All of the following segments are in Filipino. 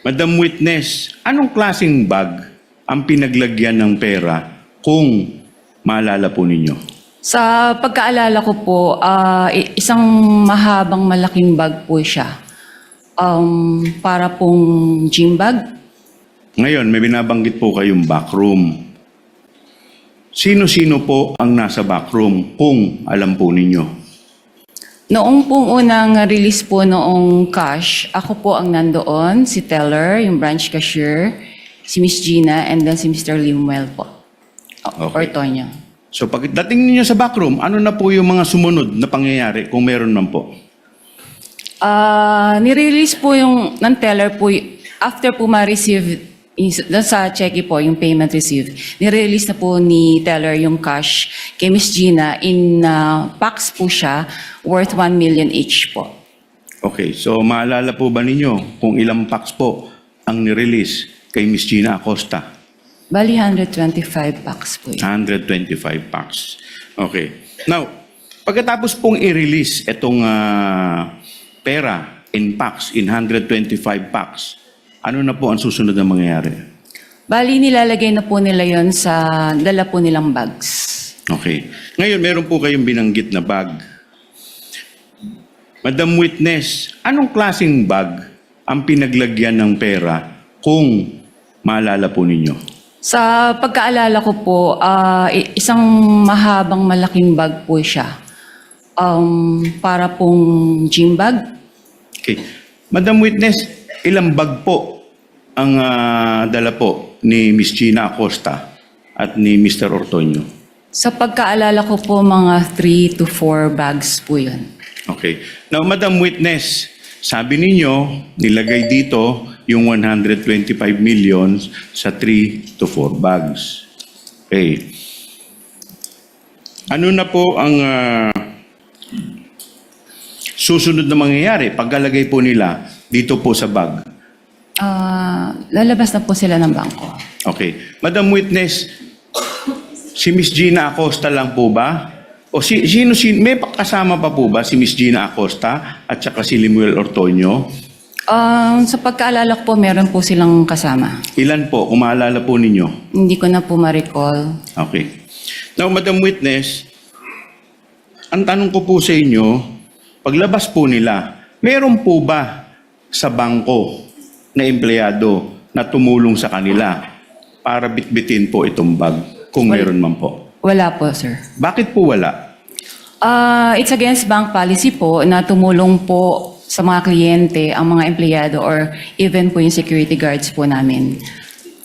Madam Witness, anong klaseng bag ang pinaglagyan ng pera kung maalala po ninyo? Sa pagkaalala ko po, isang mahabang malaking bag po siya. Para pong gym bag. Ngayon, may binabanggit po kayong backroom. Sino-sino po ang nasa backroom kung alam po ninyo? Noong pong unang release po noong cash, ako po ang nandoon, si teller, yung branch cashier, si Miss Gina, and then si Mr. Limuel po. Or Okay. Tonyo. So pagdating ninyo sa backroom, ano na po yung mga sumunod na pangyayari kung meron man po? Nirelease po yung ng teller po, after po ma-receive sa cheque po, yung payment received, nirelease na po ni teller yung cash kay Miss Gina in packs po siya worth 1 million each po. Okay, so maalala po ba ninyo kung ilang packs po ang nirelease kay Miss Gina Acosta? Bali 125 packs po yun. 125 packs. Okay. Now, pagkatapos pong i-release itong pera in packs, in 125 packs, ano na po ang susunod na mangyayari? Bali nilalagay na po nila yon sa dala po nilang bags. Okay. Ngayon, meron po kayong binanggit na bag. Madam Witness, anong klaseng bag ang pinaglagyan ng pera kung maalala po ninyo? Sa pagkaalala ko po, isang mahabang malaking bag po siya. Para pong gym bag. Okay. Madam Witness, ilang bag po ang dala po ni Miss Gina Acosta at ni Mr. Ortonio? Sa pagkaalala ko po, mga 3 to 4 bags po yun. Okay. Now, Madam Witness, sabi ninyo, nilagay dito yung 125 million sa 3 to 4 bags. Okay. Ano na po ang susunod na mangyayari pagkalagay po nila dito po sa bag? Lalabas na po sila ng bangko. Okay. Madam Witness, si Miss Gina Acosta lang po ba? O sino, may kasama pa po ba si Miss Gina Acosta at saka si Limuel Ortonio? Sa pagkaalala ko po, meron po silang kasama. Ilan po, kung maalala po ninyo? Hindi ko na po ma-recall. Okay. Now, Madam Witness, ang tanong ko po sa inyo, paglabas po nila, meron po ba sa bangko na empleyado na tumulong sa kanila para bitbitin po itong bag, kung meron man po? Wala po, sir. Bakit po wala? It's against bank policy po na tumulong po sa mga kliyente, ang mga empleyado, or even po yung security guards po namin.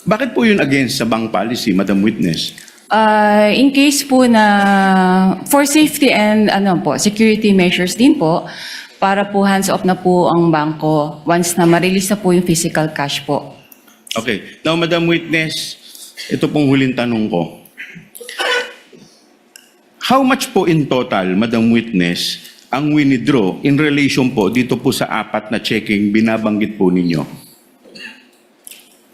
Bakit po yun against sa bank policy, Madam Witness? In case po na for safety and security measures din po, para po hands-off na po ang bangko once na ma-release na po yung physical cash po. Okay. Now, Madam Witness, ito pong huling tanong ko. How much po in total, Madam Witness, ang winidraw in relation po dito po sa 4 na checking binabanggit po ninyo?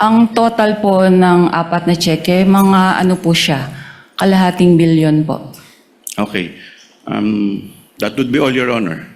Ang total po ng 4 na cheque, mga po siya, kalahating bilyon po. Okay. That would be all, Your Honor.